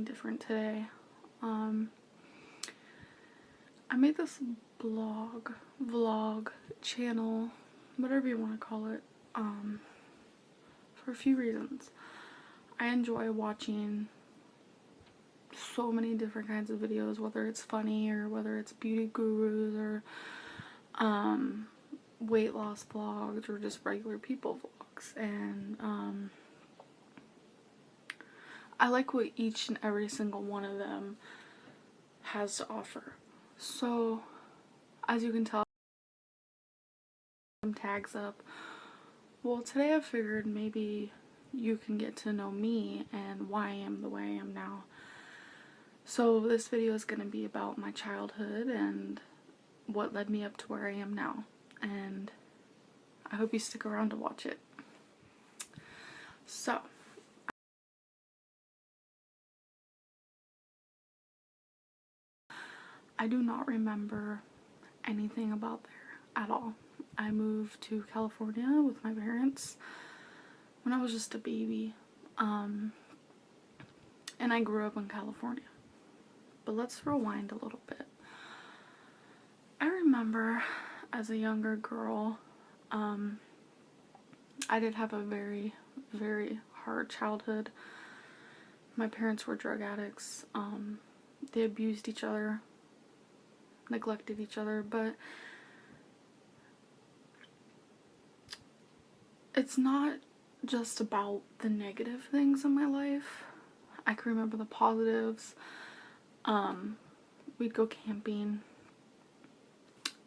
different today. I made this vlog, channel, whatever you want to call it, for a few reasons. I enjoy watching so many different kinds of videos, whether it's funny or whether it's beauty gurus or weight loss vlogs or just regular people vlogs, and I like what each and every single one of them has to offer. So as you can tell, some tags up. Well, today I figured maybe you can get to know me and why I am the way I am now. So this video is going to be about my childhood and what led me up to where I am now, and I hope you stick around to watch it. So I do not remember anything about there at all. I moved to California with my parents when I was just a baby, and I grew up in California. But let's rewind a little bit. I remember as a younger girl, I did have a very, very hard childhood. My parents were drug addicts. They abused each other, neglected each other, but it's not just about the negative things in my life. I can remember the positives. We'd go camping,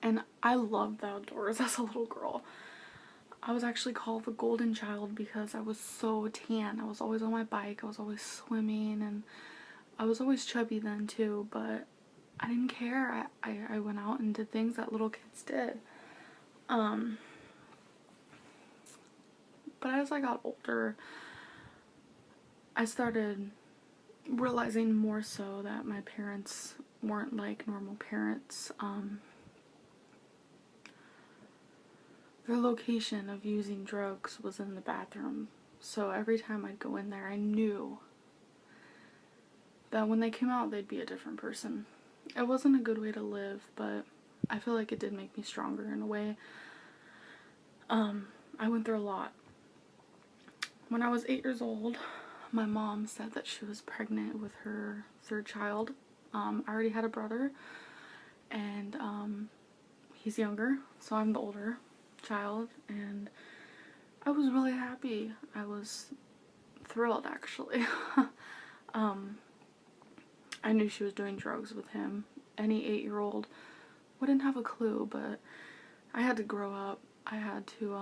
and I loved the outdoors as a little girl. I was actually called the golden child because I was so tan. I was always on my bike, I was always swimming, and I was always chubby then too, but I didn't care. I went out and did things that little kids did. But as I got older, I started realizing more so that my parents weren't like normal parents. Their location of using drugs was in the bathroom, so every time I'd go in there, I knew that when they came out, they'd be a different person. It wasn't a good way to live, but I feel like it did make me stronger in a way. I went through a lot. When I was 8 years old, my mom said that she was pregnant with her third child. I already had a brother, and he's younger, so I'm the older child, and I was really happy. I was thrilled, actually. I knew she was doing drugs with him. Any 8-year-old wouldn't have a clue, but I had to grow up. I had to,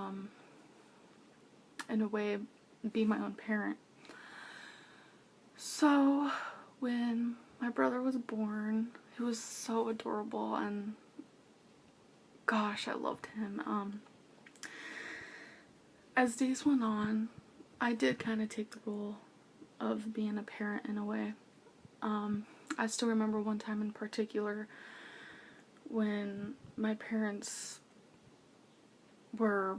in a way, be my own parent. So when my brother was born, he was so adorable, and gosh, I loved him. As days went on, I did kind of take the role of being a parent in a way. I still remember one time in particular when my parents were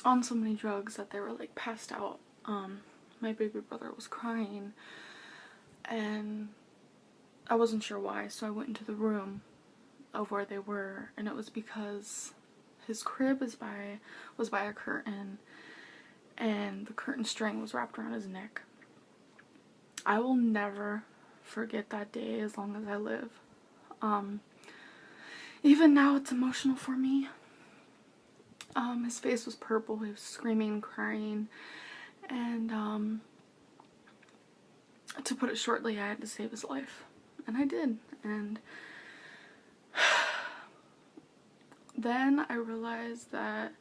on so many drugs that they were like passed out. My baby brother was crying, and I wasn't sure why, so I went into the room of where they were, and it was because his crib was by a curtain, and the curtain string was wrapped around his neck. I will never forget that day as long as I live. Even now it's emotional for me. His face was purple, he was screaming, crying, and to put it shortly, I had to save his life, and I did. And then I realized that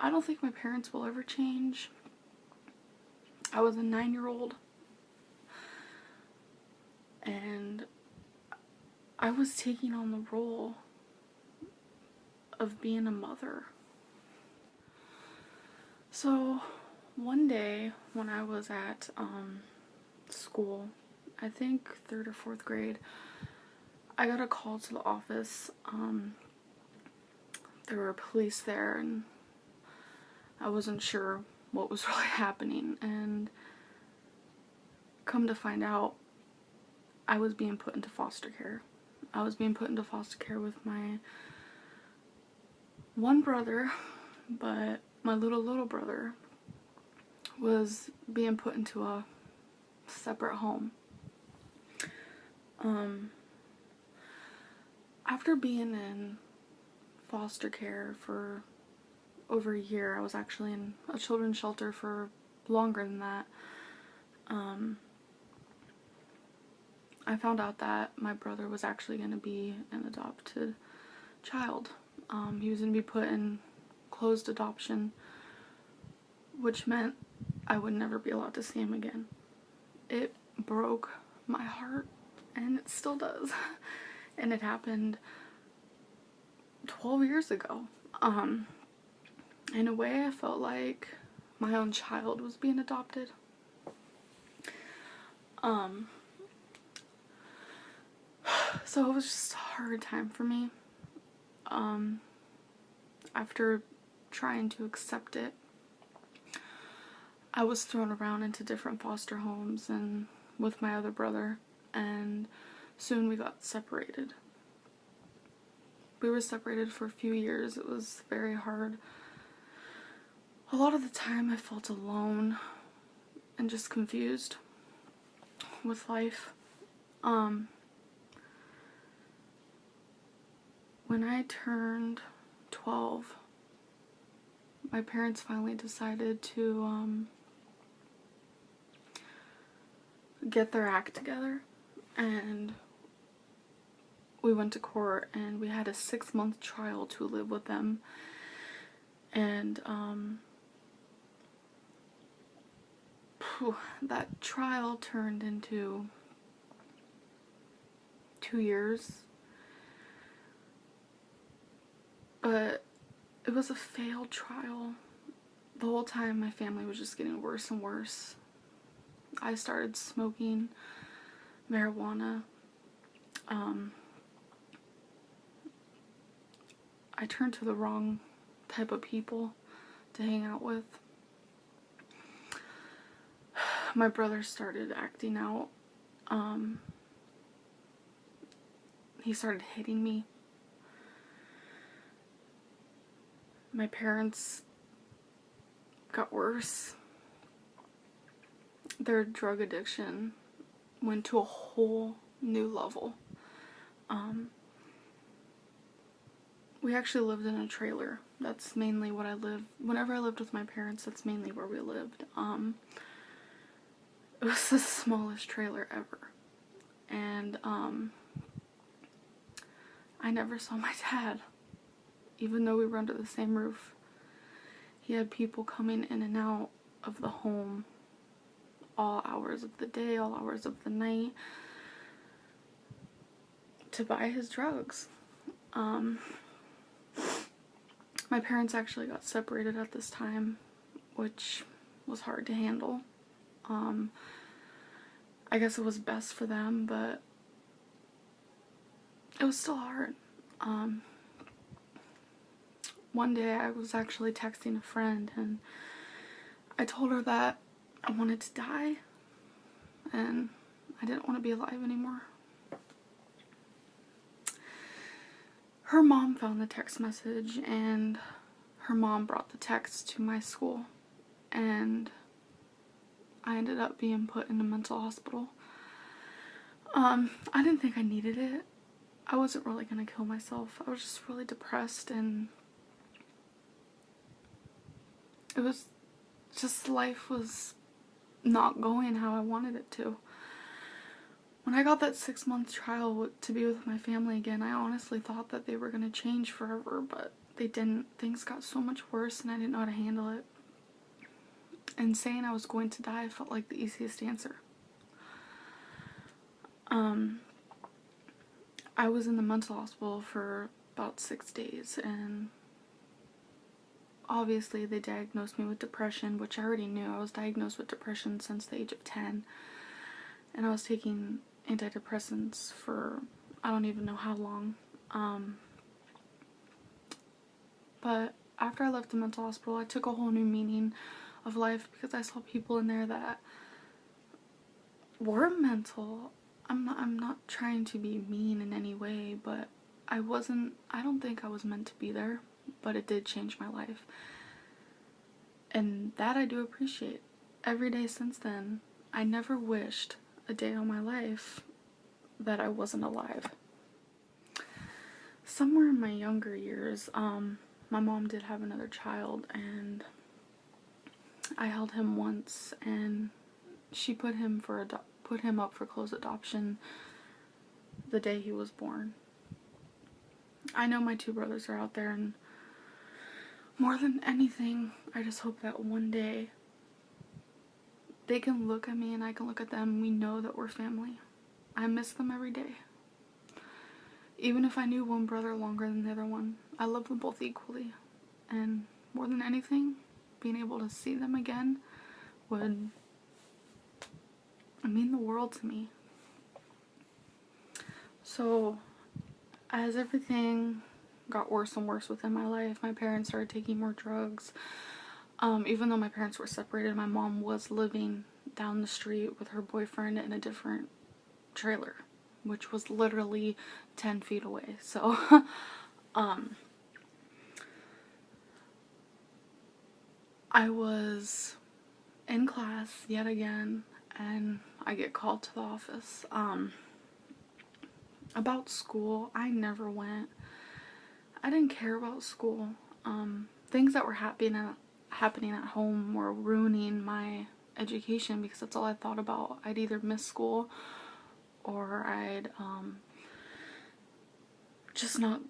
I don't think my parents will ever change. I was a 9-year-old, and I was taking on the role of being a mother. So one day when I was at school, I think 3rd or 4th grade, I got a call to the office. There were police there, and I wasn't sure what was really happening, and come to find out, I was being put into foster care. I was being put into foster care with my one brother, but my little brother was being put into a separate home. After being in foster care for over a year, I was actually in a children's shelter for longer than that. I found out that my brother was actually going to be an adopted child. He was going to be put in closed adoption, which meant I would never be allowed to see him again. It broke my heart, and it still does. And it happened 12 years ago. In a way, I felt like my own child was being adopted. So it was just a hard time for me. After trying to accept it, I was thrown around into different foster homes and with my other brother, and soon we got separated. We were separated for a few years. It was very hard. A lot of the time I felt alone and just confused with life. When I turned 12, my parents finally decided to get their act together, and we went to court and we had a 6-month trial to live with them. And that trial turned into 2 years. But it was a failed trial. The whole time my family was just getting worse and worse. I started smoking marijuana. I turned to the wrong type of people to hang out with. My brother started acting out. He started hitting me. My parents got worse. Their drug addiction went to a whole new level. We actually lived in a trailer. That's mainly what I lived. Whenever I lived with my parents, that's mainly where we lived. It was the smallest trailer ever. And I never saw my dad. Even though we were under the same roof. He had people coming in and out of the home all hours of the day, all hours of the night, to buy his drugs. My parents actually got separated at this time, which was hard to handle. I guess it was best for them, but it was still hard. One day I was actually texting a friend and I told her that I wanted to die and I didn't want to be alive anymore. Her mom found the text message and her mom brought the text to my school, and I ended up being put in a mental hospital. I didn't think I needed it. I wasn't really gonna kill myself. I was just really depressed, and it was just, life was not going how I wanted it to. When I got that 6-month trial to be with my family again, I honestly thought that they were going to change forever, but they didn't. Things got so much worse and I didn't know how to handle it. And saying I was going to die felt like the easiest answer. I was in the mental hospital for about 6 days, and obviously they diagnosed me with depression, which I already knew. I was diagnosed with depression since the age of 10, and I was taking antidepressants for I don't even know how long. But after I left the mental hospital, I took a whole new meaning of life because I saw people in there that were mental. I'm not trying to be mean in any way, but I don't think I was meant to be there, but it did change my life. And that I do appreciate. Every day since then, I never wished a day of my life that I wasn't alive. Somewhere in my younger years, my mom did have another child, and I held him once, and she put him up for close adoption the day he was born. I know my two brothers are out there, and more than anything, I just hope that one day they can look at me and I can look at them and we know that we're family. I miss them every day. Even if I knew one brother longer than the other one, I love them both equally. And more than anything, being able to see them again would mean the world to me. So, as everything got worse and worse within my life, my parents started taking more drugs. Even though my parents were separated, my mom was living down the street with her boyfriend in a different trailer, which was literally 10 feet away. So, I was in class yet again, and I get called to the office. About school, I never went. I didn't care about school. Things that were happening at home were ruining my education because that's all I thought about. I'd either miss school or I'd just not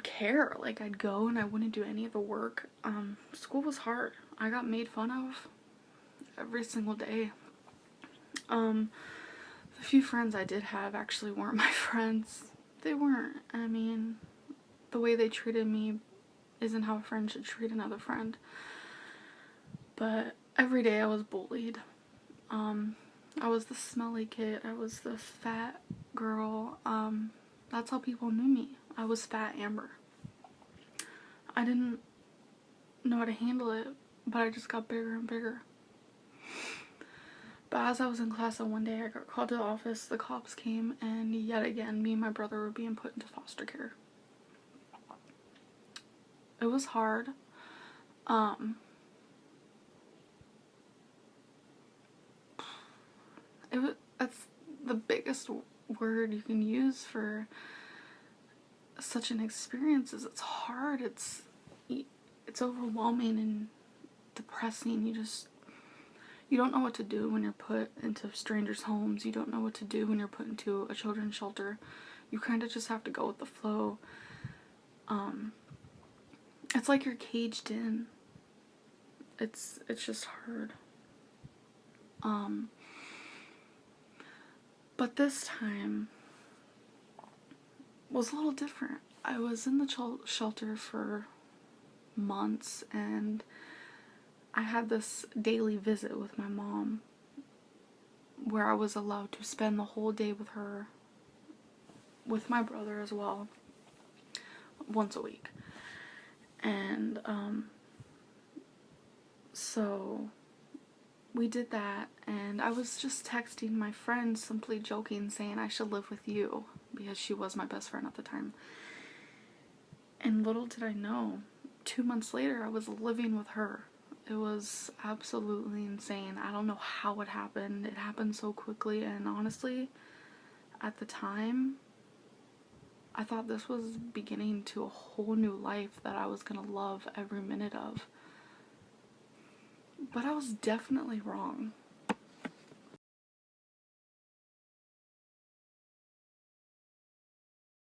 care. Like, I'd go and I wouldn't do any of the work. School was hard. I got made fun of every single day. The few friends I did have actually weren't my friends. They weren't. I mean, the way they treated me isn't how a friend should treat another friend. But every day I was bullied. I was the smelly kid. I was the fat girl. That's how people knew me. I was Fat Amber. I didn't know how to handle it, but I just got bigger and bigger. But as I was in class one day, I got called to the office, the cops came, and yet again, me and my brother were being put into foster care. It was hard. That's the biggest word you can use for such an experience. Is it's hard, it's overwhelming and depressing. You don't know what to do when you're put into strangers' homes. You don't know what to do when you're put into a children's shelter. You kind of just have to go with the flow. It's like you're caged in. It's just hard. But this time was a little different. I was in the shelter for months, and I had this daily visit with my mom where I was allowed to spend the whole day with her, with my brother as well, once a week. And so we did that, and I was just texting my friend, simply joking, saying I should live with you because she was my best friend at the time. And little did I know, 2 months later I was living with her. It was absolutely insane. I don't know how it happened. It happened so quickly, and honestly, at the time, I thought this was beginning to a whole new life that I was gonna love every minute of. But I was definitely wrong.